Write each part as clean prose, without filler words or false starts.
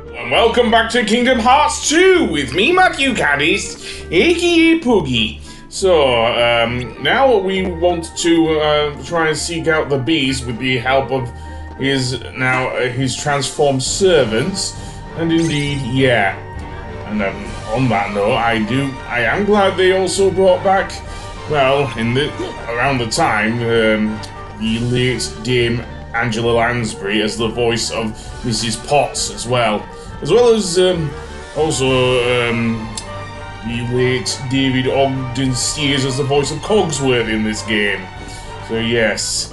And welcome back to Kingdom Hearts 2 with me, Matthew Caddis, aka Puggy. So, now we want to try and seek out the bees with the help of his transformed servants. And indeed, yeah. And on that note, I am glad they also brought back, well, around the time, the late Dame Angela Lansbury as the voice of Mrs. Potts as well as also the late David Ogden Steers as the voice of Cogsworth in this game. So yes,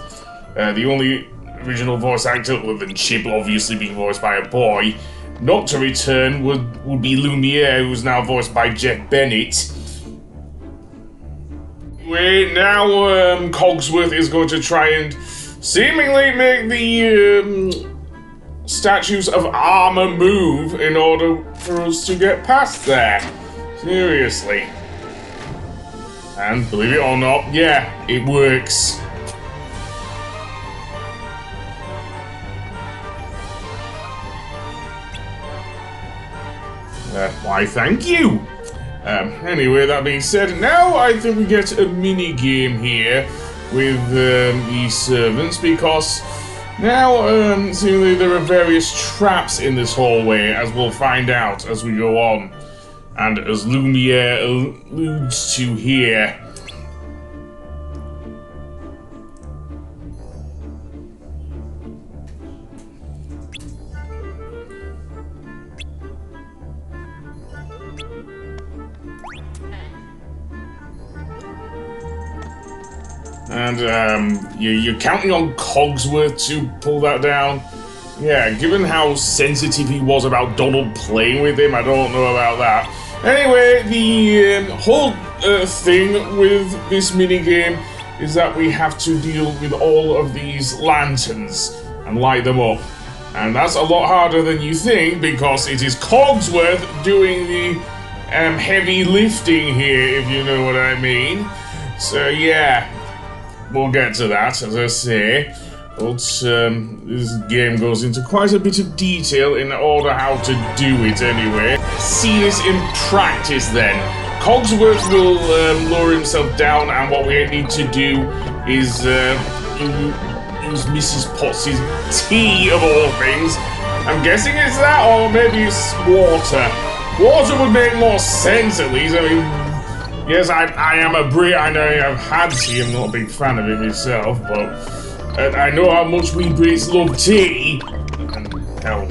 the only original voice actor, other than Chip obviously being voiced by a boy, not to return would be Lumiere, who's now voiced by Jeff Bennett. Now Cogsworth is going to try and seemingly make the statues of armor move in order for us to get past there. Seriously. And believe it or not, yeah, it works. Why, thank you. Anyway, that being said, now I think we get a mini game here with these servants, because now seemingly there are various traps in this hallway, as we'll find out as we go on, and as Lumiere alludes to here. And you're counting on Cogsworth to pull that down? Yeah, given how sensitive he was about Donald playing with him, I don't know about that. Anyway, the whole thing with this minigame is that we have to deal with all of these lanterns and light them up. And that's a lot harder than you think, because it is Cogsworth doing the heavy lifting here, if you know what I mean. So yeah. We'll get to that, as I say, but this game goes into quite a bit of detail in order how to do it anyway. See this in practice then. Cogsworth will lower himself down, and what we need to do is use Mrs. Potts' tea, of all things. I'm guessing it's that, or maybe it's water. Water would make more sense, at least. I mean, yes, I am a Brit. I know I've had tea. I'm not a big fan of it myself, but I know how much we Brits love tea. And hell,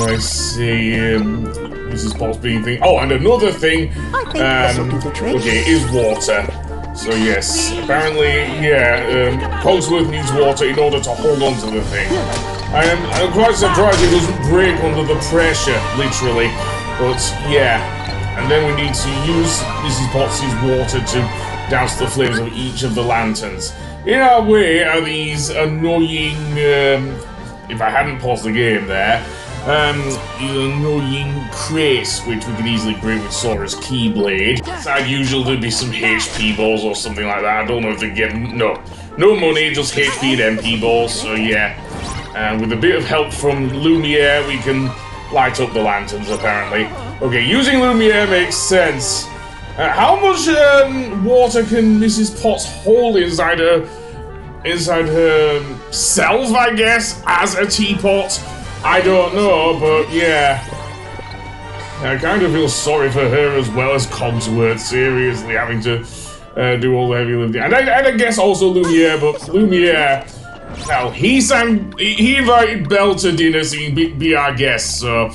I say, Mrs. Potts being thing. Oh, and another thing, okay, is water. So yes, apparently, yeah, Cogsworth needs water in order to hold on to the thing. I'm quite surprised it doesn't break under the pressure, literally. But yeah, and then we need to use Mrs. Potts' water to douse the flames of each of the lanterns. In our way are these annoying, if I hadn't paused the game there, these annoying crates, which we could easily break with Sora's Keyblade. I'd usually there'd be some HP balls or something like that. I don't know if they get, no money, just HP and MP balls, so yeah. And with a bit of help from Lumiere, we can light up the lanterns, apparently. Okay, using Lumiere makes sense. How much water can Mrs. Potts hold inside her self, I guess, as a teapot? I don't know, but yeah. I kind of feel sorry for her as well as Cogsworth, seriously, having to do all the heavy lifting. And I guess also Lumiere, but Lumiere, well, he invited Belle to dinner so he can be our guest, so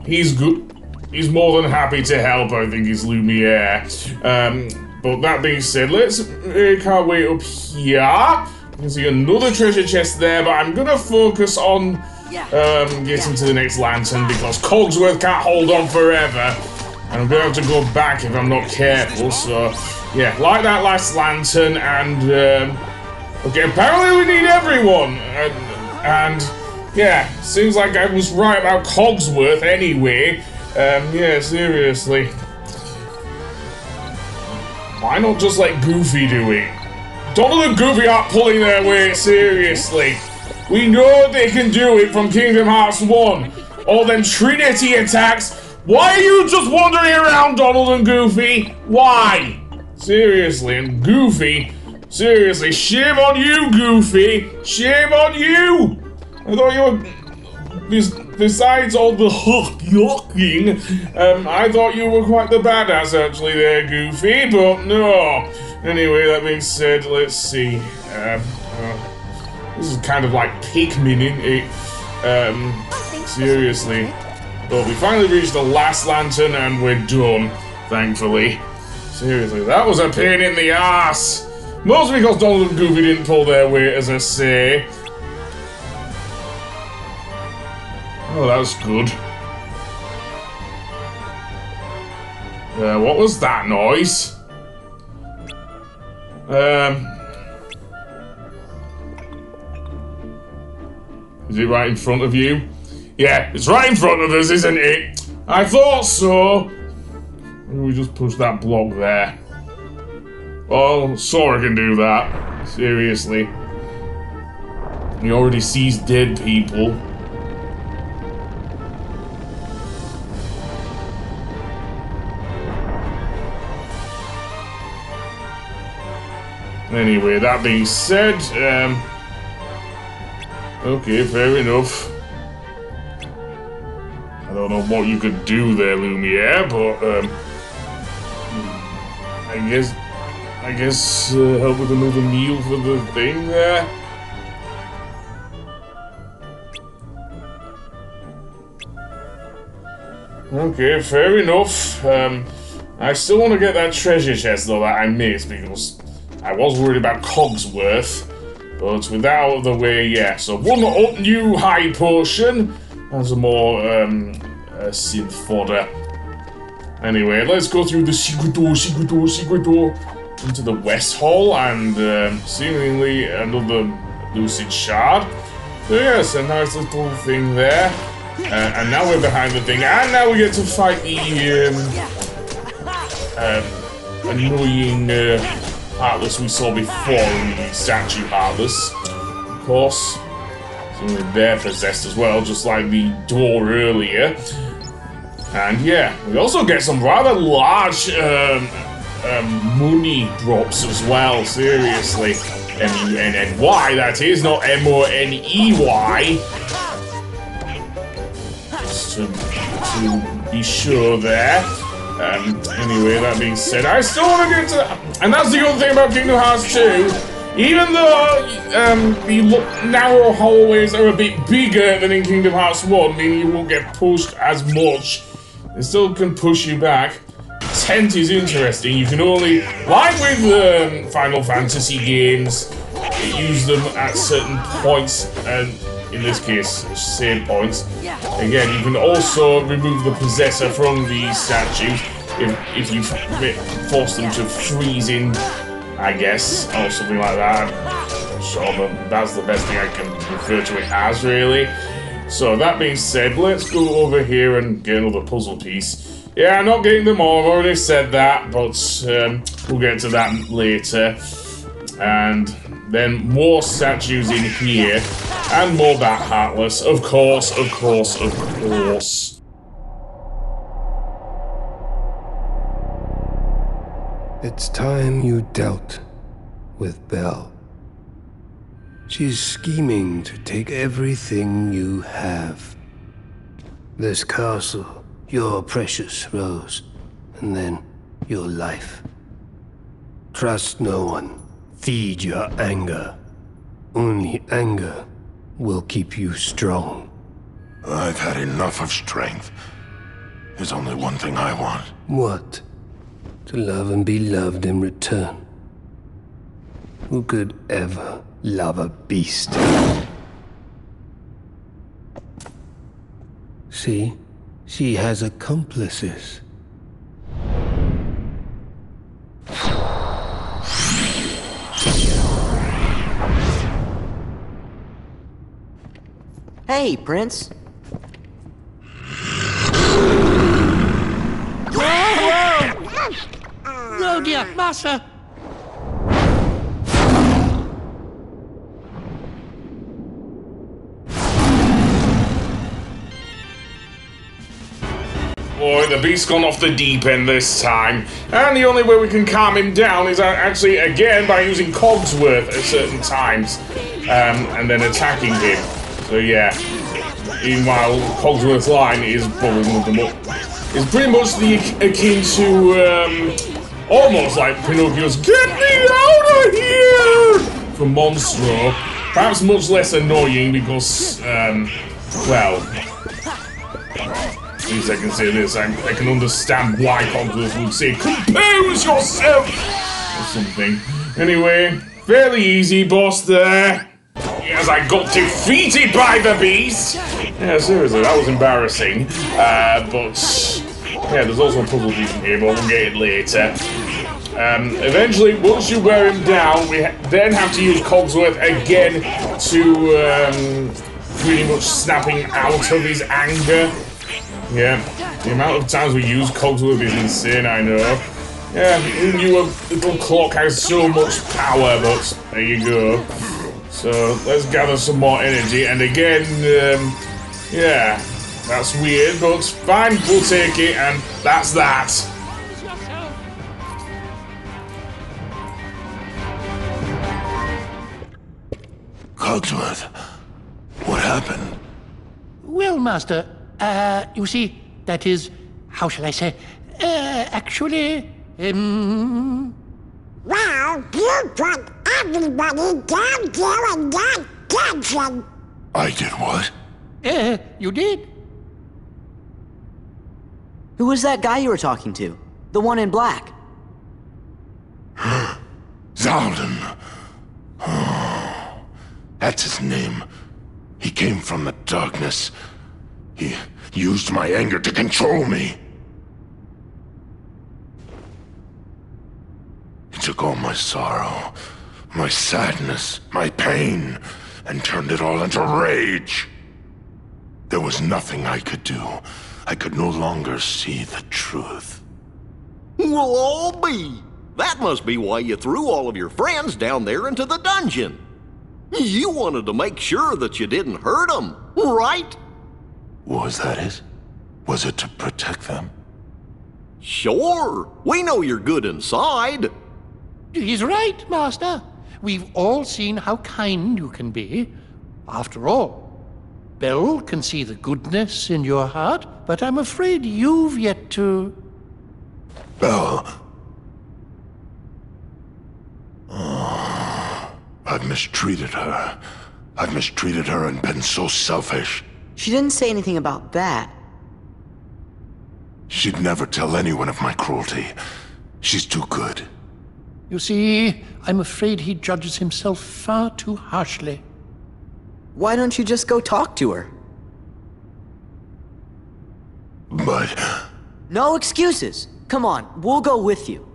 he's good. He's more than happy to help, I think, is Lumiere. But that being said, let's make our way up here. You can see another treasure chest there, but I'm gonna focus on getting to the next lantern, because Cogsworth can't hold on forever. And I'm gonna have to go back if I'm not careful, so yeah, light that last lantern, and okay, apparently we need everyone, and yeah, seems like I was right about Cogsworth anyway. Yeah, seriously. Why not just let Goofy do it? Donald and Goofy aren't pulling their weight, seriously. We know they can do it from Kingdom Hearts 1. All them Trinity attacks. Why are you just wandering around, Donald and Goofy? Why? Seriously, and Goofy, seriously, shame on you, Goofy. Shame on you. I thought you were... Besides all the yucking, I thought you were quite the badass actually there, Goofy, but no. Anyway, that being said, let's see. This is kind of like Pikmin, isn't it? Seriously. But we finally reached the last lantern and we're done, thankfully. Seriously, that was a pain in the ass. Mostly because Donald and Goofy didn't pull their weight, as I say. Oh, that was good. What was that noise? Is it right in front of you? Yeah, it's right in front of us, isn't it? I thought so. Maybe we just push that block there. Oh, Sora can do that. Seriously. He already sees dead people. Anyway, that being said, okay, fair enough. I don't know what you could do there, Lumiere, but, I guess, help with another meal for the thing there. Okay, fair enough. I still want to get that treasure chest, though, that I missed, because I was worried about Cogsworth, but with that out of the way, yeah. So one new high potion and some more synth fodder. Anyway, let's go through the secret door into the West Hall and seemingly another lucid shard. So yes, a nice little thing there. And now we're behind the thing, and now we get to fight the annoying Heartless we saw before in the statue Heartless, of course. Seemingly they're possessed as well, just like the door earlier. And yeah, we also get some rather large money drops as well, seriously. M-U-N-N-Y, that is, not M-O-N-E-Y. Just to be sure there. Anyway, that being said, I still want to get to that. And that's the other thing about Kingdom Hearts 2. Even though the narrow hallways are a bit bigger than in Kingdom Hearts 1, meaning you won't get pushed as much, it still can push you back. Tent is interesting. You can only, like with Final Fantasy games, use them at certain points, and in this case, save points. Again, you can also remove the possessor from these statues if you force them to freeze in, I guess, or something like that. I'm sure, but that's the best thing I can refer to it as, really. So, that being said, let's go over here and get another puzzle piece. Yeah, I'm not getting them all, I've already said that, but we'll get to that later. And then more statues in here, and more Bat Heartless, of course, of course, of course. It's time you dealt with Belle. She's scheming to take everything you have. This castle, your precious Rose, and then your life. Trust no one. Feed your anger. Only anger will keep you strong. I've had enough of strength. There's only one thing I want. What? To love and be loved in return. Who could ever love a beast? See? She has accomplices. Hey, Prince. Oh dear, Master! boy, the beast's gone off the deep end this time. And the only way we can calm him down is actually, again, by using Cogsworth at certain times. And then attacking him. So yeah. Meanwhile, Cogsworth's line is bubbling them up. It's pretty much akin to, almost like Pinocchio's "Get me out of here!" from Monstro. Perhaps much less annoying because, well, at least I can say this, I can understand why Cogsworth would say, "Compose yourself!" or something. Anyway, fairly easy boss there. Yes, I got defeated by the beast! Yeah, seriously, that was embarrassing. But, yeah, there's also a puzzle piece in here, but we'll get it later. Eventually, once you wear him down, we then have to use Cogsworth again to pretty much snap him out of his anger. Yeah, the amount of times we use Cogsworth is insane, I know. Yeah, your little clock has so much power, but there you go. So, let's gather some more energy, and again, yeah, that's weird, but fine, we'll take it, and that's that. Cogsworth, what happened? Well, Master, you see, that is, how shall I say, actually, Well, you put everybody down there in that dungeon. I did what? you did. Who was that guy you were talking to? The one in black? Xaldin. That's his name. He came from the darkness. He used my anger to control me. He took all my sorrow, my sadness, my pain, and turned it all into rage. There was nothing I could do. I could no longer see the truth. Well, I'll be. That must be why you threw all of your friends down there into the dungeon. You wanted to make sure that you didn't hurt them, right? Was that it? Was it to protect them? Sure. We know you're good inside. He's right, Master. We've all seen how kind you can be. After all, Belle can see the goodness in your heart, but I'm afraid you've yet to... Belle. I've mistreated her. I've mistreated her and been so selfish. She didn't say anything about that. She'd never tell anyone of my cruelty. She's too good. You see, I'm afraid he judges himself far too harshly. Why don't you just go talk to her? But... No excuses. Come on, we'll go with you.